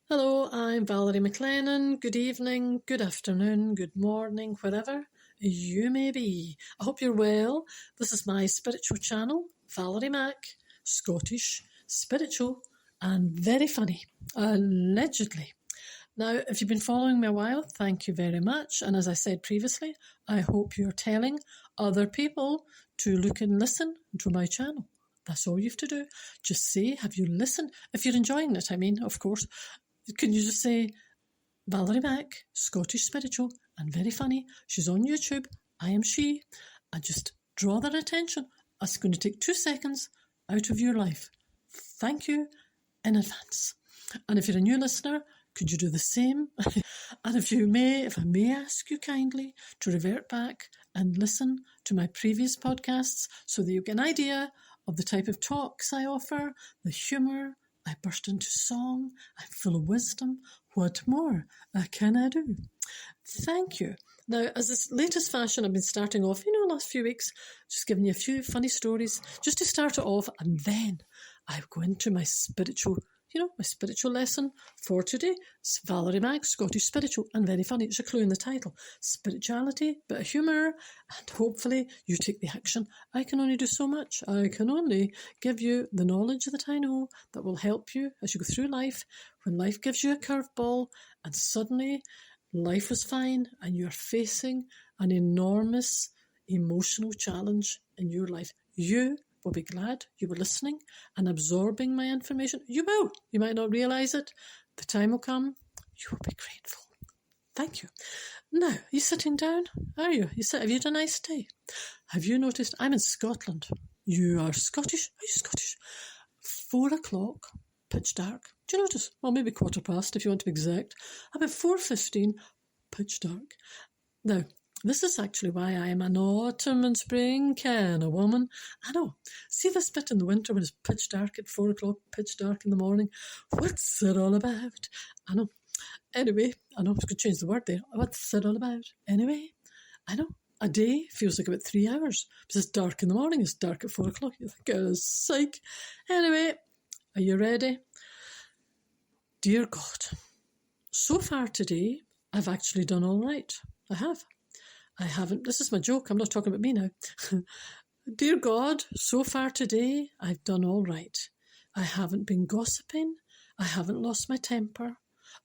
Hello, I'm Valerie McLennan. Good evening, good afternoon, good morning, wherever you may be. I hope you're well. This is my spiritual channel, Valerie Mac, Scottish, spiritual, and very funny, allegedly. Now, if you've been following me a while, thank you very much. And as I said previously, I hope you're telling other people to look and listen to my channel. That's all you have to do. Just say, have you listened? If you're enjoying it, of course. Can you just say, Valerie Mac, Scottish spiritual and very funny. She's on YouTube. I am she. And just draw their attention. It's going to take 2 seconds out of your life. Thank you in advance. And if you're a new listener, could you do the same? And if I may ask you kindly to revert back and listen to my previous podcasts so that you get an idea of the type of talks I offer, the humour, I burst into song, I'm full of wisdom. What more can I do? Thank you. Now, as this latest fashion, I've been starting off, last few weeks, just giving you a few funny stories, just to start it off, and then I go into my spiritual lesson for today. It's Valerie Mac, Scottish spiritual and very funny. It's a clue in the title. Spirituality, bit of humour, and hopefully you take the action. I can only do so much. I can only give you the knowledge that I know that will help you as you go through life. When life gives you a curveball and suddenly life was fine and you're facing an enormous emotional challenge in your life, you will be glad you were listening and absorbing my information. You will. You might not realise it. The time will come. You will be grateful. Thank you. Now, are you sitting down? Are you? Have you had a nice day? Have you noticed? I'm in Scotland. You are Scottish? Are you Scottish? 4 o'clock, pitch dark. Do you notice? Well, maybe 15:15 if you want to be exact. About 4:15, pitch dark. Now, this is actually why I am an autumn and spring kind of woman. I know. See this bit in the winter when it's pitch dark at 4 o'clock, pitch dark in the morning? What's it all about? I know. Anyway, I know I was going to change the word there. What's it all about? Anyway, I know. A day feels like about 3 hours. Because it's dark in the morning, it's dark at 4 o'clock. You think, oh, psych. Anyway, are you ready? Dear God, so far today, I've actually done all right. I have. I haven't. This is my joke. I'm not talking about me now. Dear God, so far today, I've done all right. I haven't been gossiping. I haven't lost my temper.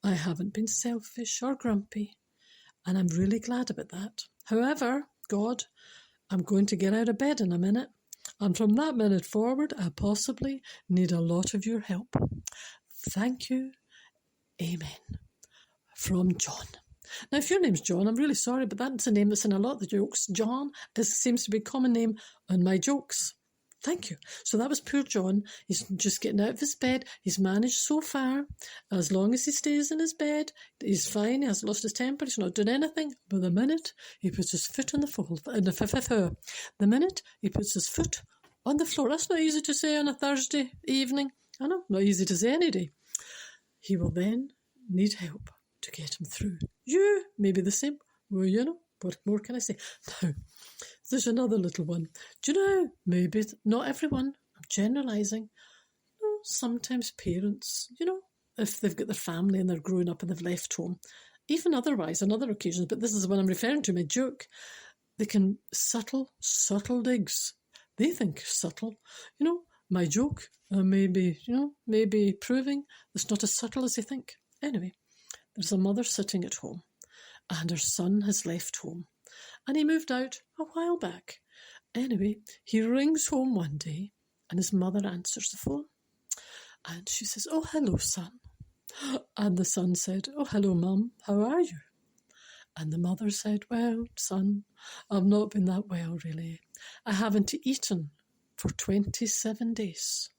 I haven't been selfish or grumpy. And I'm really glad about that. However, God, I'm going to get out of bed in a minute. And from that minute forward, I possibly need a lot of your help. Thank you. Amen. From John. Now, if your name's John, I'm really sorry, but that's a name that's in a lot of the jokes. John seems to be a common name on my jokes. Thank you. So that was poor John. He's just getting out of his bed. He's managed so far. As long as he stays in his bed, he's fine. He hasn't lost his temper. He's not doing anything. But the minute he puts his foot on the floor, the minute he puts his foot on the floor, that's not easy to say on a Thursday evening. I know, not easy to say any day. He will then need help to get him through. You may be the same. Well, what more can I say? Now, there's another little one. Do you know, maybe not everyone, I'm generalising, sometimes parents, if they've got their family and they're growing up and they've left home, even otherwise on other occasions, but this is the one I'm referring to, my joke, they can subtle digs. They think subtle. My joke maybe proving it's not as subtle as they think. Anyway, there's a mother sitting at home and her son has left home and he moved out a while back. Anyway, he rings home one day and his mother answers the phone and she says, "Oh, hello, son." And the son said, "Oh, hello, Mum. How are you?" And the mother said, "Well, son, I've not been that well, really. I haven't eaten for 27 days.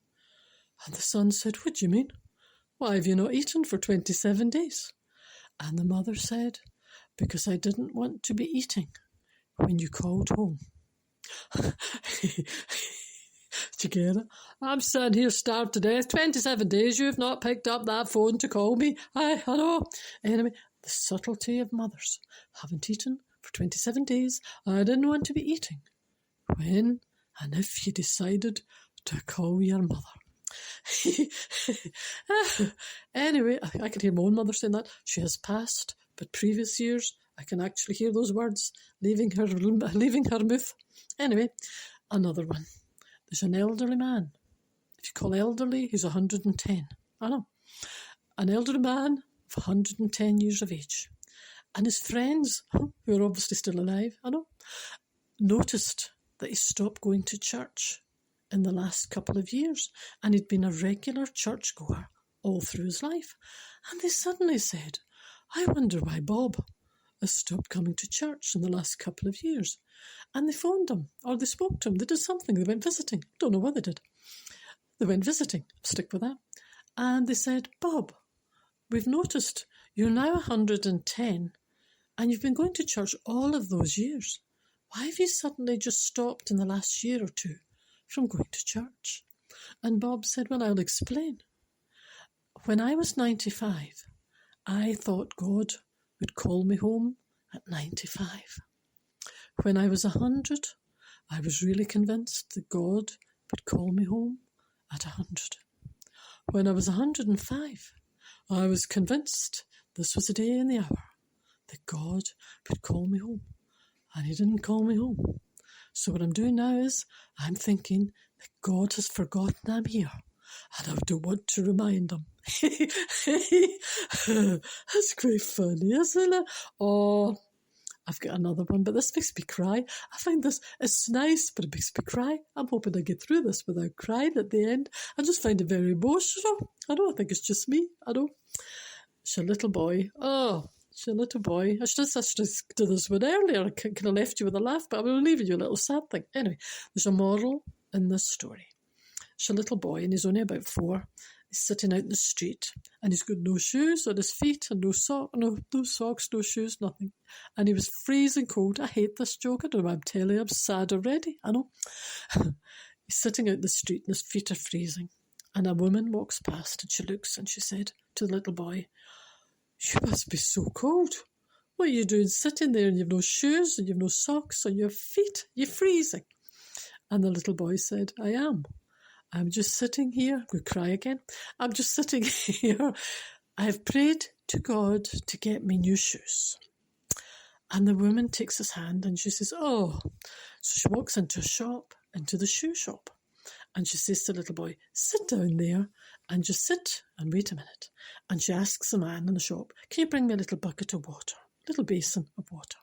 And the son said, "What do you mean? Why have you not eaten for 27 days? And the mother said, "Because I didn't want to be eating when you called home." Do you get it? I'm sitting here starved to death. 27 days, you've not picked up that phone to call me. I know. Anyway, the subtlety of mothers. Haven't eaten for 27 days. I didn't want to be eating. When and if you decided to call your mother. Anyway, I can hear my own mother saying that. She has passed, but previous years, I can actually hear those words leaving her mouth. Anyway, another one. There's an elderly man. If you call elderly, he's 110. I know. An elderly man of 110 years of age. And his friends, who are obviously still alive, I know, noticed that he stopped going to church in the last couple of years, and he'd been a regular churchgoer all through his life. And they suddenly said, I wonder why Bob has stopped coming to church in the last couple of years. And they phoned him, or they spoke to him, they did something, they went visiting. Don't know what they did. They went visiting, stick with that. And they said, Bob, we've noticed you're now 110 and you've been going to church all of those years. Why have you suddenly just stopped in the last year or two from going to church? And Bob said, well, I'll explain. When I was 95, I thought God would call me home at 95. When I was 100, I was really convinced that God would call me home at 100. When I was 105, I was convinced this was the day and the hour that God would call me home. And he didn't call me home. So what I'm doing now is I'm thinking that God has forgotten I'm here. And I don't want to remind him. That's quite funny, isn't it? Oh, I've got another one, but this makes me cry. I find this, it's nice, but it makes me cry. I'm hoping I get through this without crying at the end. I just find it very emotional. I think it's just me. She's a little boy. Oh, she's a little boy. I should have done this one earlier. I could have left you with a laugh, but I'm leaving you a little sad thing. Anyway, there's a moral in this story. She's a little boy and he's only about 4. He's sitting out in the street and he's got no shoes on his feet and no socks, no shoes, nothing. And he was freezing cold. I hate this joke. I don't know why I'm telling you. I'm sad already. I know. He's sitting out in the street and his feet are freezing. And a woman walks past and she looks and she said to the little boy, you must be so cold. What are you doing sitting there and you've no shoes and you've no socks on your feet? You're freezing. And the little boy said, I am. I'm just sitting here. I'm going to cry again. I'm just sitting here. I have prayed to God to get me new shoes. And the woman takes his hand and she says, oh. So she walks into a shop, into the shoe shop. And she says to the little boy, sit down there and just sit and wait a minute. And she asks the man in the shop, can you bring me a little bucket of water, little basin of water?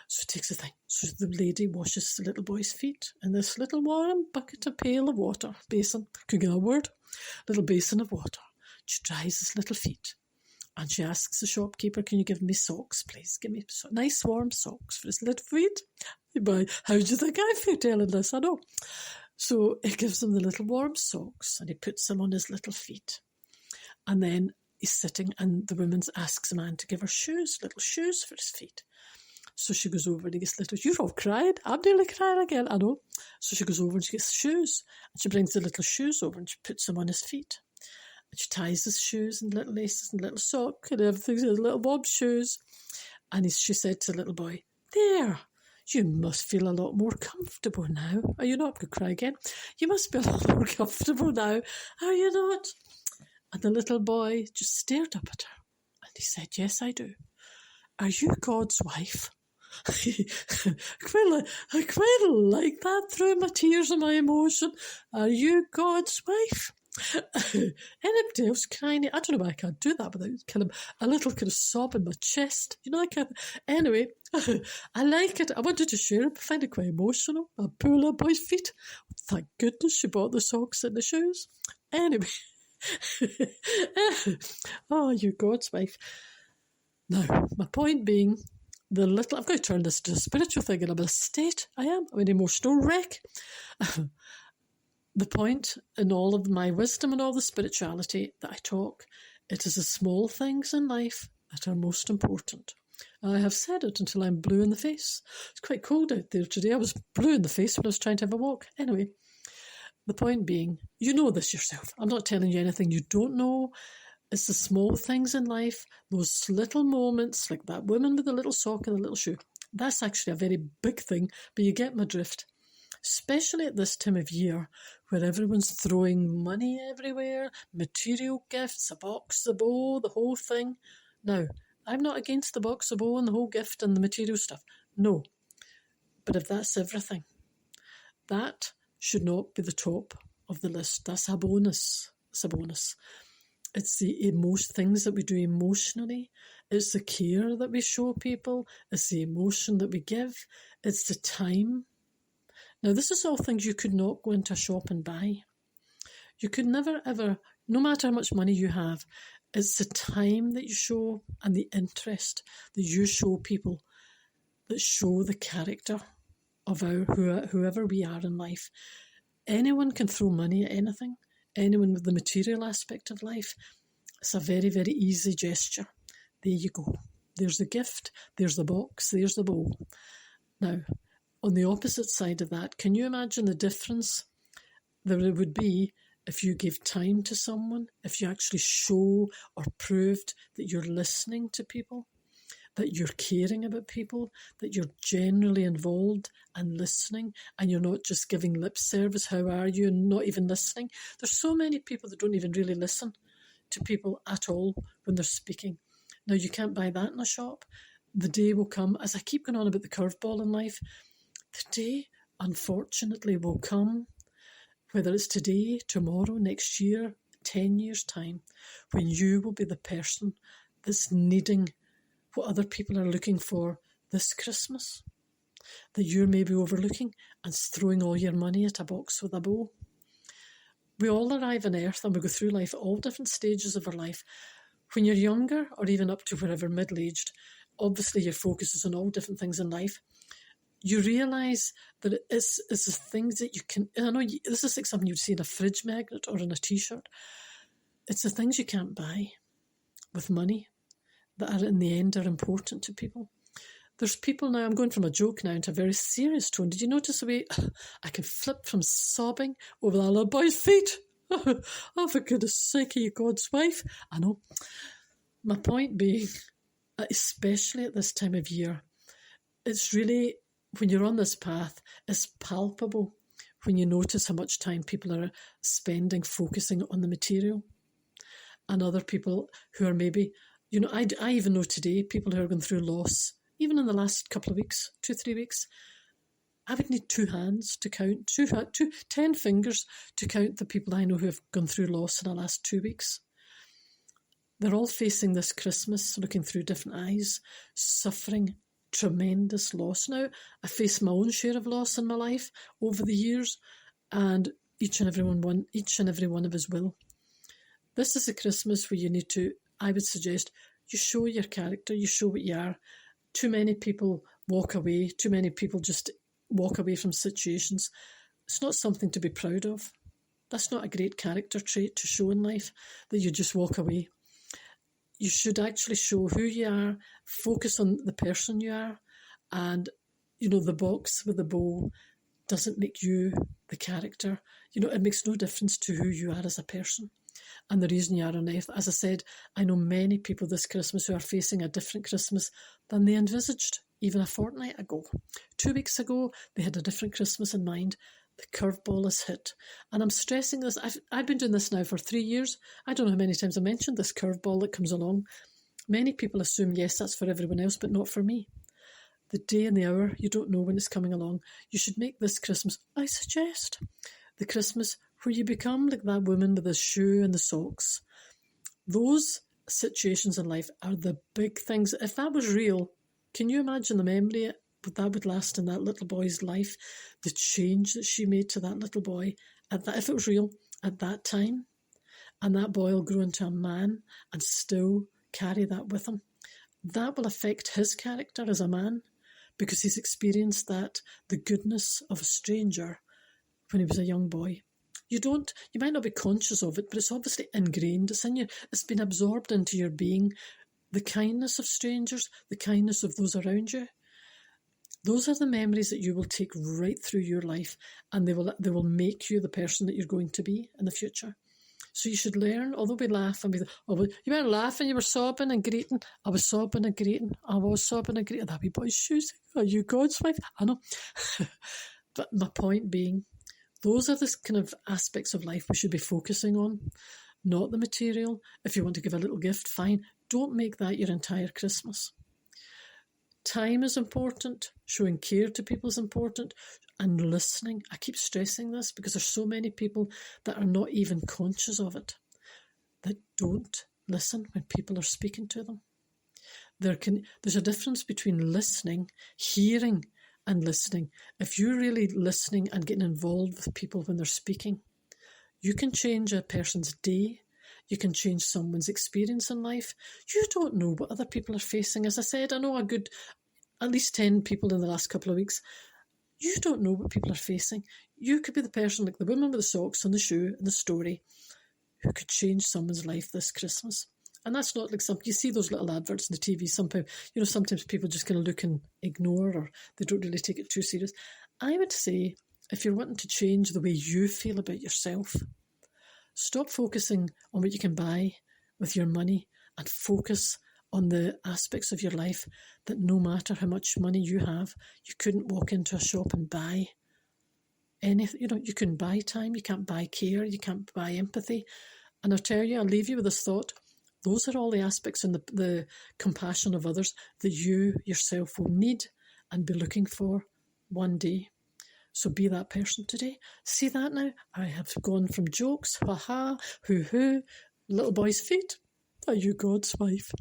So she takes the thing. So the lady washes the little boy's feet in this little warm bucket, a pail of water, basin, could get a word, little basin of water. She dries his little feet. And she asks the shopkeeper, can you give me socks, please? Give me nice warm socks for his little feet. How do you think I feel telling this? I know. So he gives him the little warm socks and he puts them on his little feet. And then he's sitting and the woman asks the man to give her shoes, little shoes for his feet. So she goes over and he gets little, you're all crying. I'm nearly crying again, I know. So she goes over and she gets shoes. And she brings the little shoes over and she puts them on his feet. And she ties his shoes and little laces and little sock and everything, his little Bob's shoes. And she said to the little boy, there, you must feel a lot more comfortable now. Are you not? I'm going to cry again. You must be a lot more comfortable now. Are you not? And the little boy just stared up at her. And he said, yes, I do. Are you God's wife? I quite like that through my tears and my emotion. Are you God's wife? Anybody else crying? I don't know why I can't do that without kind of a little kind of sob in my chest. You know, I can't. Anyway, I like it. I wanted to share it. I find it quite emotional. A poor little boy's feet. Thank goodness she bought the socks and the shoes. Anyway. Oh, you're God's wife. Now, my point being, I'm going to turn this to a spiritual thing and I'm in a state. I'm an emotional wreck. The point in all of my wisdom and all the spirituality that I talk, it is the small things in life that are most important. I have said it until I'm blue in the face. It's quite cold out there today. I was blue in the face when I was trying to have a walk. Anyway, the point being, you know this yourself. I'm not telling you anything you don't know. It's the small things in life, those little moments, like that woman with the little sock and the little shoe. That's actually a very big thing, but you get my drift. Especially at this time of year where everyone's throwing money everywhere, material gifts, a box, a bow, the whole thing. Now, I'm not against the box, the bow and the whole gift and the material stuff. No. But if that's everything, that should not be the top of the list. That's a bonus. It's a bonus. It's the things that we do emotionally. It's the care that we show people. It's the emotion that we give. It's the time. Now, this is all things you could not go into a shop and buy. You could never, ever, no matter how much money you have, it's the time that you show and the interest that you show people that show the character of whoever we are in life. Anyone can throw money at anything. Anyone with the material aspect of life. It's a very, very easy gesture. There you go. There's the gift. There's the box. There's the bow. Now, on the opposite side of that, can you imagine the difference that it would be if you gave time to someone, if you actually show or proved that you're listening to people, that you're caring about people, that you're generally involved and listening, and you're not just giving lip service, how are you, and not even listening. There's so many people that don't even really listen to people at all when they're speaking. Now, you can't buy that in a shop. The day will come, as I keep going on about the curveball in life, the day, unfortunately, will come, whether it's today, tomorrow, next year, 10 years' time, when you will be the person that's needing what other people are looking for this Christmas, that you're maybe overlooking and throwing all your money at a box with a bow. We all arrive on earth and we go through life at all different stages of our life. When you're younger, or even up to wherever middle-aged, obviously your focus is on all different things in life. You realise that it's the things that you can... I know this is like something you'd see in a fridge magnet or in a T-shirt. It's the things you can't buy with money that are in the end are important to people. There's people now, I'm going from a joke now into a very serious tone. Did you notice the way I can flip from sobbing over that little boy's feet? Oh, for goodness sake, are you God's wife? I know. My point being, especially at this time of year, it's really, when you're on this path, it's palpable when you notice how much time people are spending focusing on the material. And other people who are maybe... You know, I even know today, people who are going through loss, even in the last couple of weeks, 2-3 weeks, I would need 2 hands to count, 10 fingers to count the people I know who have gone through loss in the last 2 weeks. They're all facing this Christmas, looking through different eyes, suffering tremendous loss. Now, I faced my own share of loss in my life over the years, and each and every one of us will. This is a Christmas where you need to, I would suggest, you show your character, you show what you are. Too many people walk away. Too many people just walk away from situations. It's not something to be proud of. That's not a great character trait to show in life, that you just walk away. You should actually show who you are, focus on the person you are, and, you know, the box with the bow doesn't make you the character. You know, it makes no difference to who you are as a person and the reason you are on earth. As I said, I know many people this Christmas who are facing a different Christmas than they envisaged even a fortnight ago. 2 weeks ago, they had a different Christmas in mind. The curveball is hit. And I'm stressing this. I've been doing this now for 3 years. I don't know how many times I mentioned this curveball that comes along. Many people assume, yes, that's for everyone else, but not for me. The day and the hour, you don't know when it's coming along. You should make this Christmas, I suggest, the Christmas where you become like that woman with the shoe and the socks. Those situations in life are the big things. If that was real, can you imagine the memory that would last in that little boy's life? The change that she made to that little boy, if it was real, at that time. And that boy will grow into a man and still carry that with him. That will affect his character as a man, because he's experienced that, the goodness of a stranger when he was a young boy. You might not be conscious of it, but it's obviously ingrained. It's in you. It's been absorbed into your being. The kindness of strangers, the kindness of those around you. Those are the memories that you will take right through your life, and they will make you the person that you're going to be in the future. So you should learn, although we laugh and you weren't laughing, you were sobbing and greeting. I was sobbing and greeting. That wee boy's shoes. Are you God's wife? I know. But my point being, Those are the kind of aspects of life we should be focusing on, not the material. If you want to give a little gift, fine. Don't make that your entire Christmas. Time is important. Showing care to people is important. And listening. I keep stressing this because there's so many people that are not even conscious of it, that don't listen when people are speaking to them. There's a difference between listening, hearing, and listening. If you're really listening and getting involved with people when they're speaking, you can change a person's day. You can change someone's experience in life. You don't know what other people are facing. As I said, I know at least 10 people in the last couple of weeks. You don't know what people are facing. You could be the person, like the woman with the socks and the shoe in the story, who could change someone's life this Christmas. And that's not like you see those little adverts on the TV. Sometimes people just kind of look and ignore, or they don't really take it too serious. I would say, if you're wanting to change the way you feel about yourself, stop focusing on what you can buy with your money and focus on the aspects of your life that no matter how much money you have, you couldn't walk into a shop and buy anything. You couldn't buy time, you can't buy care, you can't buy empathy. And I'll tell you, I'll leave you with this thought. Those are all the aspects in the compassion of others that you yourself will need and be looking for one day. So be that person today. See that now? I have gone from jokes, ha-ha, hoo-hoo, little boy's feet. Are you God's wife?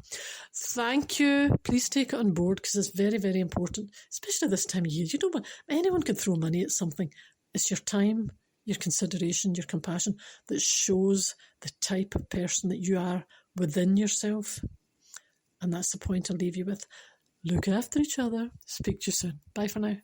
Thank you. Please take it on board because it's very, very important, especially this time of year. You know what? Anyone can throw money at something. It's your time, your consideration, your compassion that shows the type of person that you are within yourself. And that's the point I'll leave you with. Look after each other. Speak to you soon. Bye for now.